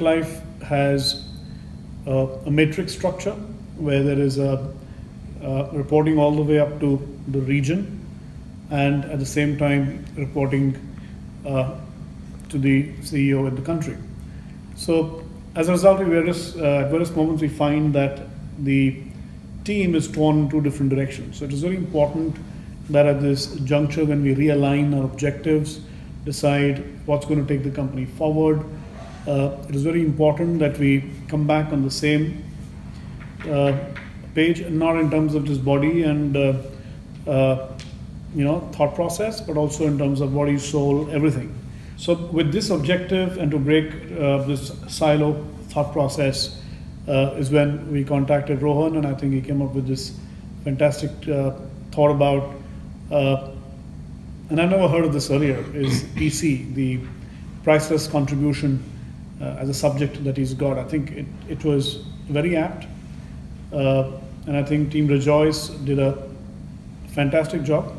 Metlife has a matrix structure where there is a reporting all the way up to the region, and at the same time reporting to the CEO in the country. So as a result, at various moments we find that the team is torn in two different directions. So it is very important that at this juncture, when we realign our objectives, decide what's going to take the company forward, it is very important that we come back on the same page, not in terms of just body and thought process, but also in terms of body, soul, everything. So with this objective and to break this silo thought process is when we contacted Rohan, and I think he came up with this fantastic thought about, and I've never heard of this earlier, is PC, the priceless contribution as a subject that he's got. I think it was very apt, and I think Team Rejoice did a fantastic job,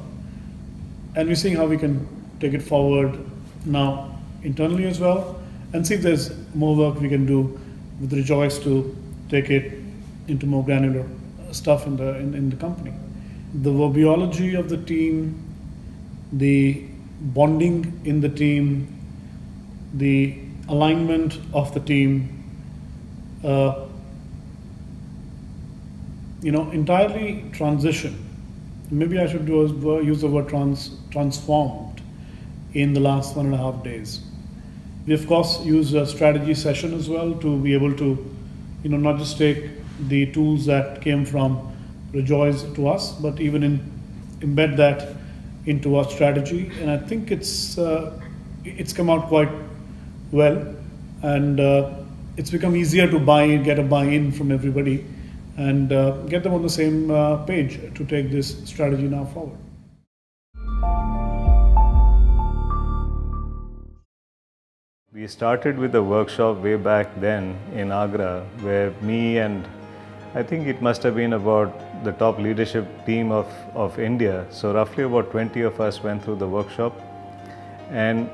and we're seeing how we can take it forward now internally as well, and see if there's more work we can do with Rejoice to take it into more granular stuff in the company. The verbiology of the team, the bonding in the team, the alignment of the team, entirely transition. Maybe I should use the word transformed in the last 1.5 days. We of course use a strategy session as well to be able to, not just take the tools that came from Rejoice to us, but even embed that into our strategy. And I think it's come out quite well, and it's become easier to get a buy-in from everybody, and get them on the same page to take this strategy now forward. We started with a workshop way back then in Agra, where me and I think it must have been about the top leadership team of India. So roughly about 20 of us went through the workshop. And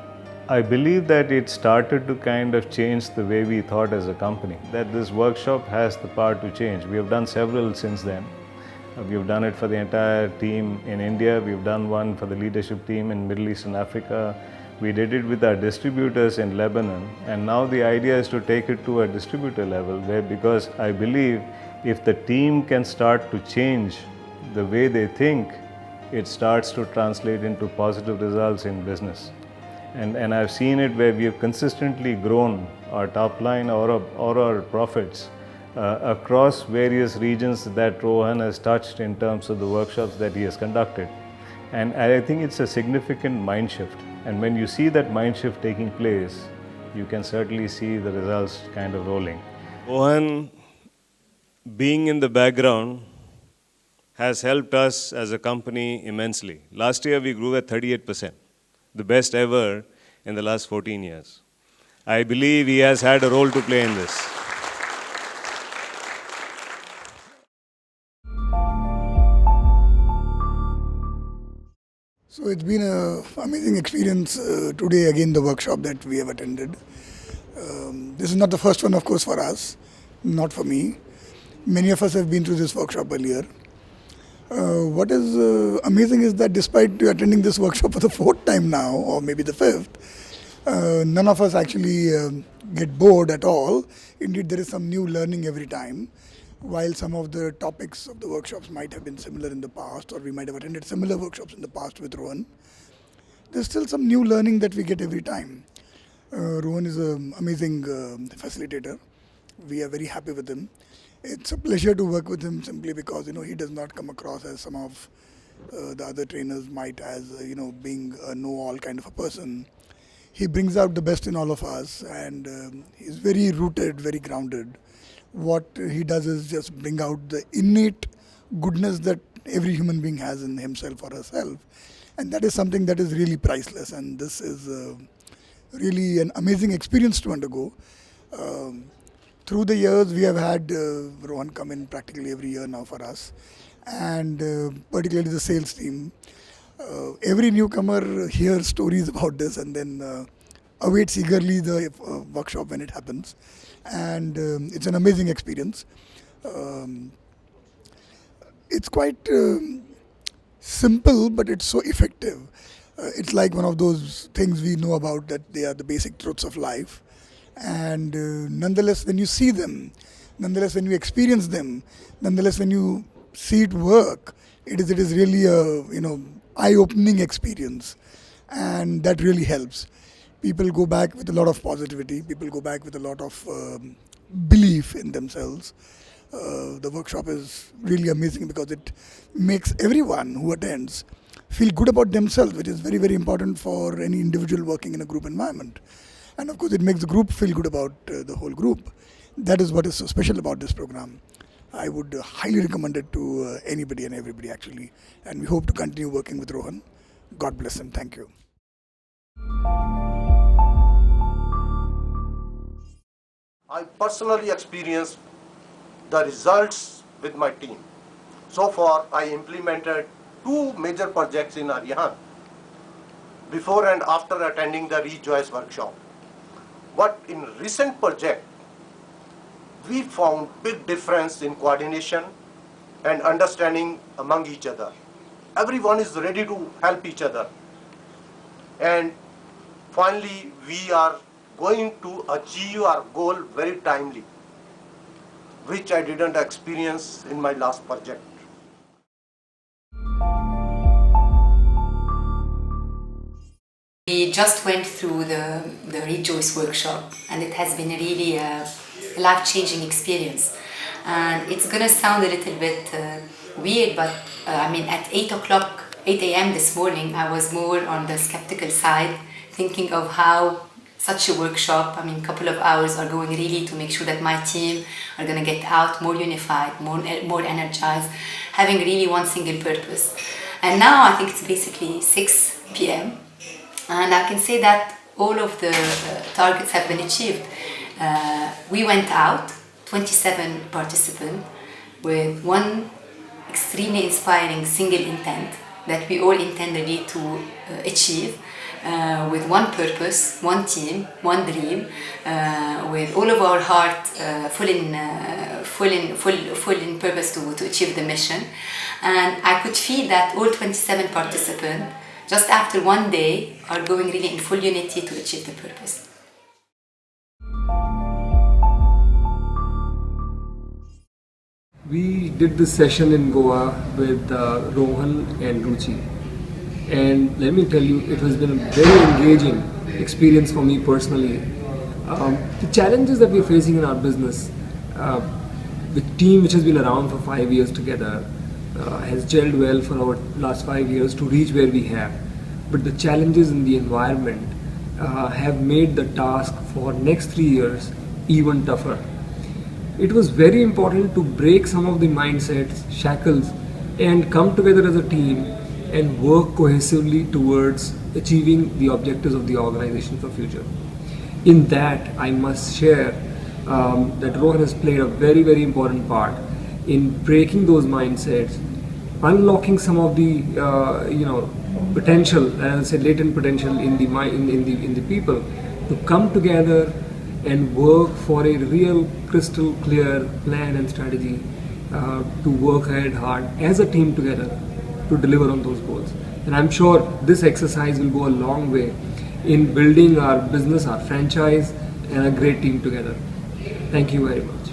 I believe that it started to kind of change the way we thought as a company, that this workshop has the power to change. We have done several since then. We've done it for the entire team in India. We've done one for the leadership team in Middle East and Africa. We did it with our distributors in Lebanon. And now the idea is to take it to a distributor level, because I believe if the team can start to change the way they think, it starts to translate into positive results in business. And I've seen it where we have consistently grown our top line or our profits across various regions that Rohan has touched in terms of the workshops that he has conducted. And I think it's a significant mind shift. And when you see that mind shift taking place, you can certainly see the results kind of rolling. Rohan, being in the background, has helped us as a company immensely. Last year we grew at 38%, the best ever in the last 14 years. I believe he has had a role to play in this. So it's been an amazing experience today, again, the workshop that we have attended. This is not the first one, of course, for us, not for me. Many of us have been through this workshop earlier. What is amazing is that despite attending this workshop for the 4th time now, or maybe the 5th, none of us actually get bored at all. Indeed, there is some new learning every time. While some of the topics of the workshops might have been similar in the past, or we might have attended similar workshops in the past with Rohan, there's still some new learning that we get every time. Rohan is an amazing facilitator. We are very happy with him. It's a pleasure to work with him simply because he does not come across as some of the other trainers might, as being a know-all kind of a person. He brings out the best in all of us, and he's very rooted, very grounded. What he does is just bring out the innate goodness that every human being has in himself or herself, and that is something that is really priceless. And this is really an amazing experience to undergo. Through the years, we have had Rohan come in practically every year now for us, and particularly the sales team. Every newcomer hears stories about this, and then awaits eagerly the workshop when it happens, and it's an amazing experience. Um, it's quite simple, but it's so effective. It's like one of those things we know about, that they are the basic truths of life. And nonetheless, when you see them, nonetheless, when you experience them, nonetheless, when you see it work, it is really a eye-opening experience, and that really helps. People go back with a lot of positivity. People go back with a lot of belief in themselves. The workshop is really amazing because it makes everyone who attends feel good about themselves, which is very, very important for any individual working in a group environment. And of course, it makes the group feel good about the whole group. That is what is so special about this program. I would highly recommend it to anybody and everybody, actually. And we hope to continue working with Rohan. God bless him. Thank you. I personally experienced the results with my team. So far, I implemented 2 major projects in Aryan before and after attending the Rejoiss workshop. But in recent project, we found big difference in coordination and understanding among each other. Everyone is ready to help each other. And finally, we are going to achieve our goal very timely, which I didn't experience in my last project. We just went through the Rejoice workshop, and it has been really a life-changing experience. And it's gonna sound a little bit weird, but I mean, at 8 a.m. this morning, I was more on the skeptical side, thinking of how such a workshop, I mean, a couple of hours are going really to make sure that my team are gonna get out more unified, more energized, having really one single purpose. And now I think it's basically 6 p.m. and I can say that all of the targets have been achieved. We went out, 27 participants, with one extremely inspiring single intent that we all intend really to achieve, with one purpose, one team, one dream, with all of our heart full in purpose to achieve the mission. And I could feel that all 27 participants, just after one day, are going really in full unity to achieve the purpose. We did this session in Goa with Rohan and Ruchi, and let me tell you, it has been a very engaging experience for me personally. The challenges that we're facing in our business, the team which has been around for 5 years together, has gelled well for our last 5 years to reach where we have. But the challenges in the environment have made the task for next 3 years even tougher. It was very important to break some of the mindsets, shackles, and come together as a team and work cohesively towards achieving the objectives of the organization for future. In that, I must share that Rohan has played a very, very important part in breaking those mindsets, unlocking some of the potential, as I said, latent potential in the people to come together and work for a real crystal clear plan and strategy to work ahead hard as a team together to deliver on those goals. And I'm sure this exercise will go a long way in building our business, our franchise, and a great team together. Thank you very much.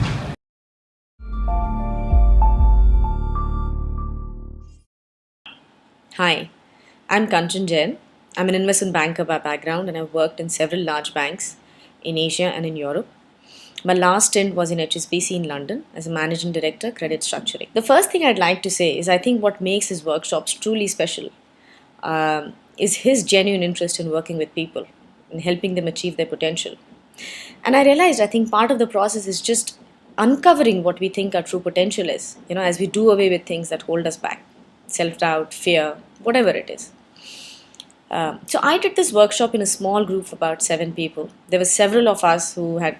Hi, I'm Kanchan Jain. I'm an investment banker by background, and I've worked in several large banks in Asia and in Europe. My last stint was in HSBC in London as a managing director, credit structuring. The first thing I'd like to say is I think what makes his workshops truly special is his genuine interest in working with people and helping them achieve their potential. And I realized I think part of the process is just uncovering what we think our true potential is, as we do away with things that hold us back, self-doubt, fear, whatever it is. So I did this workshop in a small group of about 7 people. There were several of us who had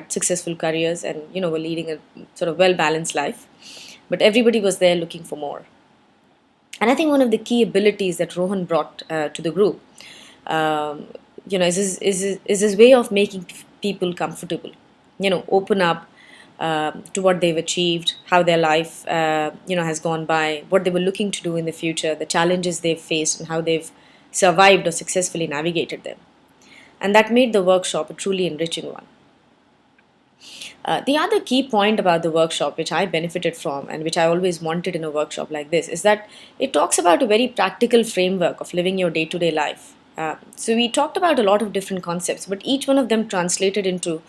successful careers and were leading a sort of well-balanced life, but everybody was there looking for more. And I think one of the key abilities that Rohan brought to the group is this way of making people comfortable, open up to what they've achieved, how their life has gone by, what they were looking to do in the future, the challenges they've faced, and how they've survived or successfully navigated them. And that made the workshop a truly enriching one. The other key point about the workshop, which I benefited from and which I always wanted in a workshop like this, is that it talks about a very practical framework of living your day to day life. So we talked about a lot of different concepts, but each one of them translated into,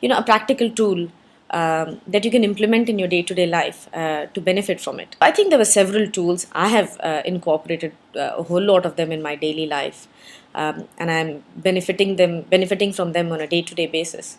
a practical tool that you can implement in your day to day life to benefit from it. I think there were several tools. I have incorporated a whole lot of them in my daily life, and I'm benefiting from them on a day to day basis.